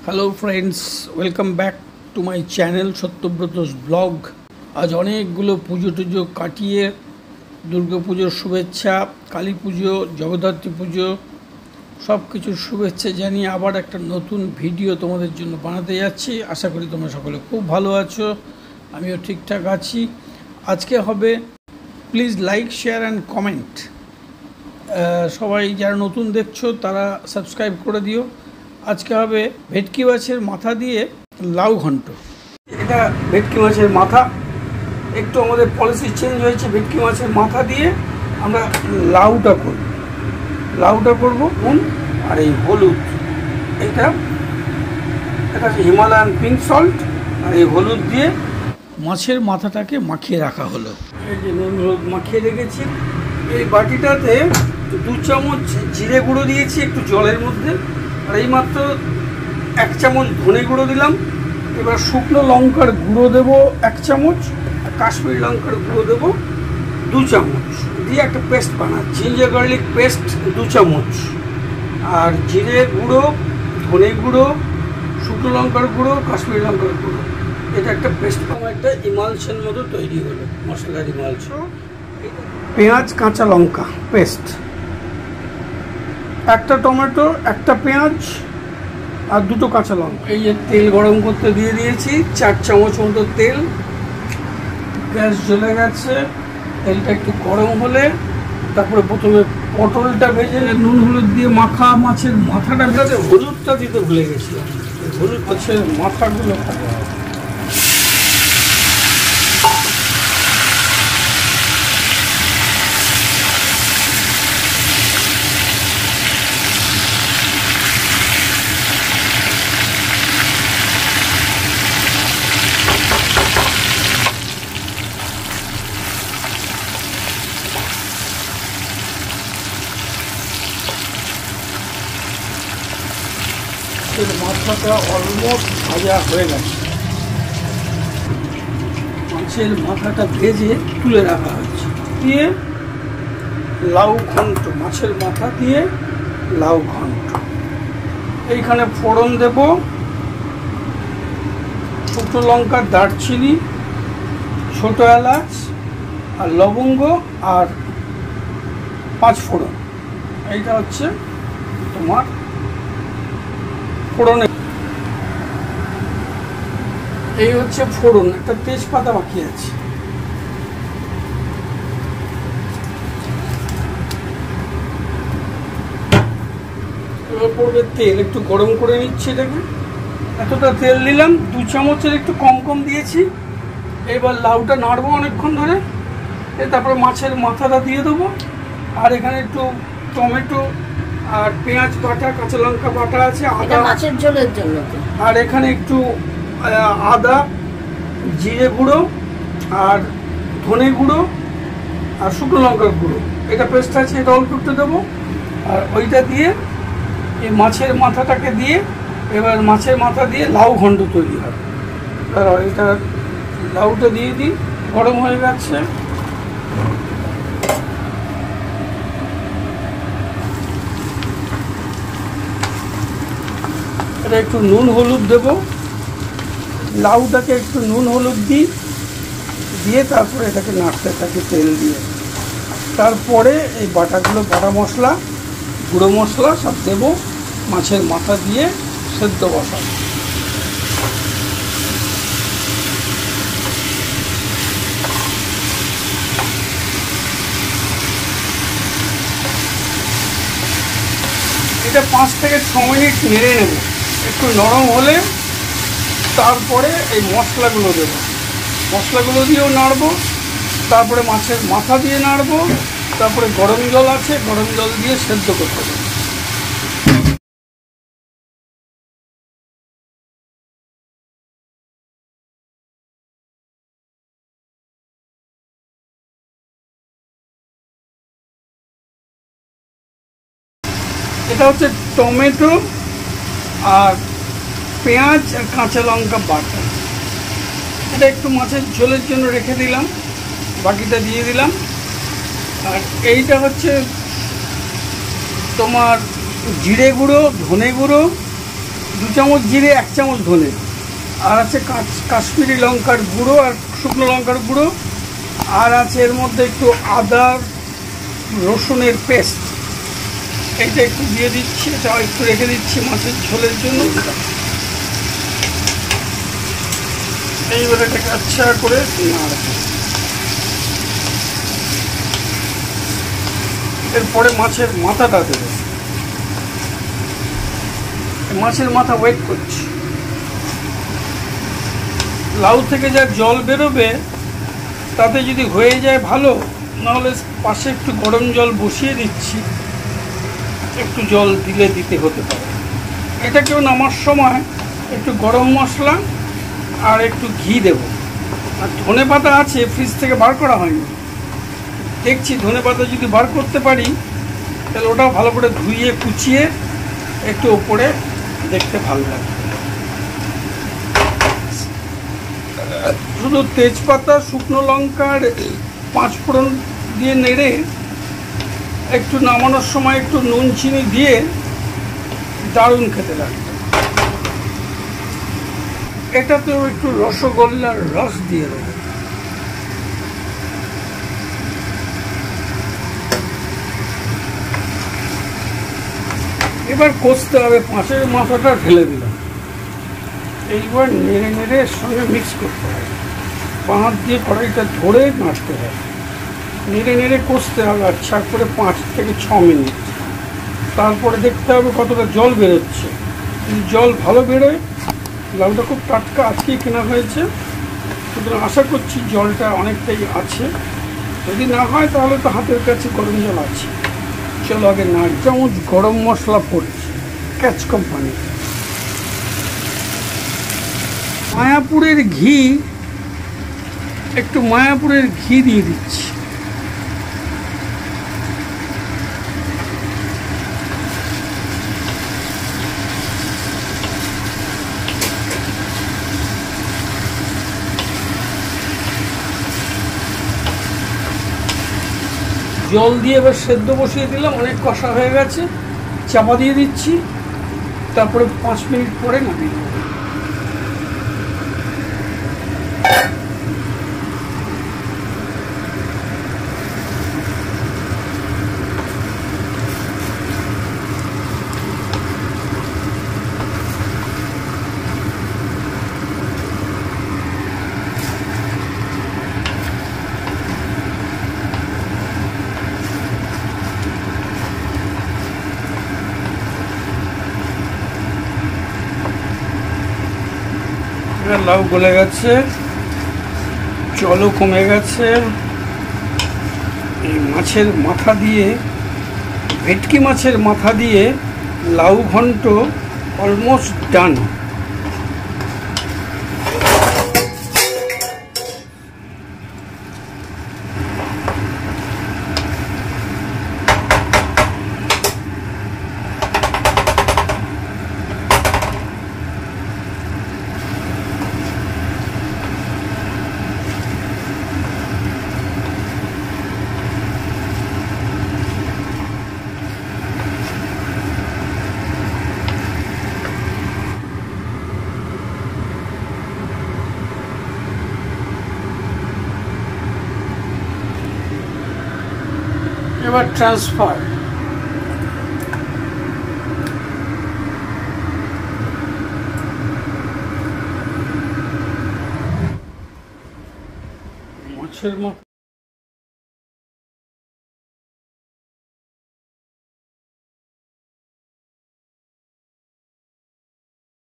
Hello friends, welcome back to my channel Satyabrata's blog. আজ অনেকগুলো পুজো টুজো কাটিয়ে দুর্গা পুজোর শুভেচ্ছা, কালী পুজো, জগদ্ধাত্রী পুজো সব কিছুর শুভেচ্ছা জানিয়ে আবার একটা নতুন ভিডিও তোমাদের জন্য বানাতে যাচ্ছি। আশা করি তোমরা সকলে খুব ভালো আছো, আমিও ঠিকঠাক আছি। আজকে হবে please like, share and comment. সবাই যারা নতুন দেখছো তারা সাবস্ক্রাইব করে দিও। আজকে হবে ভেটকি মাছের মাথা দিয়ে লাউ ঘন্ট। এটা ভেটকি মাছের মাথা, একটু আমাদের পলিসি চেঞ্জ হয়েছে। ভেটকি মাছের মাথা দিয়ে আমরা লাউটা করব নুন আর এই হলুদ। এটা হচ্ছে হিমালয়ান পিঙ্ক সল্ট আর এই হলুদ দিয়ে মাছের মাথাটাকে মাখিয়ে রাখা হলো। এই যে নুন হলুদ মাখিয়ে রেখেছি। এই বাটিটাতে 2 চামচ জিরে গুঁড়ো দিয়েছি একটু জলের মধ্যে, আর এইমাত্র 1 চামচ ধনে গুঁড়ো দিলাম। এবার শুকনো লঙ্কার গুঁড়ো দেবো 1 চামচ, আর কাশ্মীরি লঙ্কার গুঁড়ো দেবো 2 চামচ দিয়ে একটা পেস্ট বানাচ্ছি। জিঞ্জার গার্লিক পেস্ট 2 চামচ, আর জিরে গুঁড়ো, ধনে গুঁড়ো, শুকনো লঙ্কার গুঁড়ো, কাশ্মীরি লঙ্কার গুঁড়ো, এটা একটা পেস্ট বানাবো। একটা ইমালশন মতো তৈরি হলো, মশলার ইমালশন। পেঁয়াজ, কাঁচা লঙ্কা পেস্ট, একটা টমেটো, একটা পেঁয়াজ আর 2টো কাঁচা লঙ্কা। এই যে তেল গরম করতে দিয়ে দিয়েছি 4 চামচ মতো তেল। গ্যাস জ্বলে গেছে। তেলটা একটু গরম হলে তারপরে প্রথমে পটলটা ভেজে নুন হলুদ দিয়ে মাখা মাছের মাথাটা ভেজে হলুদটা দিতে ভুলে গেছিলাম। হলুদ মাছের মাথাগুলো খাওয়া হবে। মাথাটা অলমোস্ট ভাজা হয়ে গেছে। মাছের মাথাটা ভেজে তুলে রাখা হয়েছে। দিয়ে লাউ ঘন্ট, মাছের মাথা দিয়ে লাউ ঘন্ট। এইখানে ফোড়ন দেব শুকনো লঙ্কা, দারচিনি, ছোট এলাচ আর লবঙ্গ আর 5 ফোড়ন। এইটা হচ্ছে তোমার ফোড়নে। এই হচ্ছে ফোড়ন, একটা তেজপাতা বাকি আছে। এবার পড়বে তেল, একটু গরম করে নিচ্ছি এটাকে। এতটা তেল দিলাম, 2 চামচের একটু কম দিয়েছি। এবার লাউটা নাড়বো অনেকক্ষণ ধরে। তারপরে মাছের মাথাটা দিয়ে দেবো। আর এখানে একটু টমেটো আর পেঁয়াজ বাটা, কাঁচা লঙ্কা বাটা আছে, আদা মাছের ঝোলের জন্য। আর এখানে একটু আদা, জিরে গুঁড়ো আর ধনে গুঁড়ো আর শুকনো লঙ্কার গুঁড়ো, এটা পেস্ট আছে, এটা অল্প একটু দেবো। আর ওইটা দিয়ে এই মাছের মাথাটাকে দিয়ে এবার মাছের মাথা দিয়ে লাউ ঘন্ট তৈরি হবে। এটা লাউটা দিয়ে দিই, গরম হয়ে গেছে। এটা একটু নুন হলুদ দেব, লাউটাকে একটু নুন হলুদ দিয়ে তারপরে এটাকে নাড়তে থাকি তেল দিয়ে। তারপরে এই বাটাগুলো, বাটা মশলা, গুঁড়ো মশলা সব দেবো, মাছের মাথা দিয়ে সেদ্ধ বসাবো। এটা 5 থেকে 6 মিনিট নেড়ে নেব। একটু নরম হলে তারপরে এই মশলাগুলো দেবো। মশলাগুলো দিয়েও নাড়বো, তারপরে মাছের মাথা দিয়ে নাড়বো, তারপরে গরম জল আছে, গরম জল দিয়ে সেদ্ধ করতে দেবো। এটা হচ্ছে টমেটো আর পেঁয়াজ আর কাঁচা লঙ্কা বাটা। এটা একটু মাছের ঝোলের জন্য রেখে দিলাম, বাকিটা দিয়ে দিলাম। আর এইটা হচ্ছে তোমার জিরে গুঁড়ো, ধনে গুঁড়ো, 2 চামচ জিরে, 1 চামচ ধনে, আর আছে কাশ্মীরি লঙ্কার গুঁড়ো আর শুকনো লঙ্কার গুঁড়ো, আর আছে এর মধ্যে একটু আদা রসুনের পেস্ট। এইটা একটু দিয়ে দিচ্ছি, এটা একটু রেখে দিচ্ছি মাছের ঝোলের জন্য। এইবারে এটাকে আচ্ছা করে এরপরে মাছের মাথাটা দেবে। মাছের মাথা ওয়েট করছি। লাউ থেকে যা জল বেরোবে তাতে যদি হয়ে যায় ভালো, নাহলে পাশে একটু গরম জল বসিয়ে দিচ্ছি, একটু জল দিতে হতে পারে। এটাকেও নামার সময় একটু গরম মশলা আর একটু ঘি দেব। আর ধনে পাতা আছে, ফ্রিজ থেকে বার করা হয়নি, দেখছি ধনে পাতা যদি বার করতে পারি তাহলে ওটাও ভালো করে ধুইয়ে কুচিয়ে একটু ওপরে দেখতে ভালো লাগে। শুধু তেজপাতা, শুকনো লঙ্কার 5 ফোড়ন দিয়ে নেড়ে একটু নামানোর সময় একটু নুন চিনি দিয়ে দারুণ খেতে লাগবে। এটাতেও একটু রসগোল্লার রস দিয়ে দেবো। এবার কষতে হবে। মাছের মাথাটা ঢেলে দিলাম, এইবার নেড়ে নেড়ে এর সঙ্গে মিক্স করতে হবে। হাত দিয়ে কড়াইটা ধরে নাড়তে হবে, নেড়ে নেড়ে কষতে হবে আচ্ছা করে 5 থেকে 6 মিনিট। তারপরে দেখতে হবে কতটা জল বেরোচ্ছে। যদি জল ভালো বেরোয়, লাউটা খুব টাটকা আজকেই কেনা হয়েছে, সুতরাং আশা করছি জলটা অনেকটাই আছে। যদি না হয় তাহলে তো হাতের কাছে গরম জল আছে। চলো আগে 1 চামচ গরম মশলা পড়ছে, ক্যাচ কোম্পানি। মায়াপুরের ঘি, একটু মায়াপুরের ঘি দিয়ে দিচ্ছি। জল দিয়ে এবার সেদ্ধ বসিয়ে দিলাম, অনেক কষা হয়ে গেছে। চাপা দিয়ে দিচ্ছি, তারপরে 5 মিনিট পরে নামিয়ে দেবো। লাউ গলে গেছে, জলও কমে গেছে। এই মাছের মাথা দিয়ে, ভেটকি মাছের মাথা দিয়ে লাউ ঘন্ট অলমোস্ট ডান। এবার ট্রান্সফার। মাছের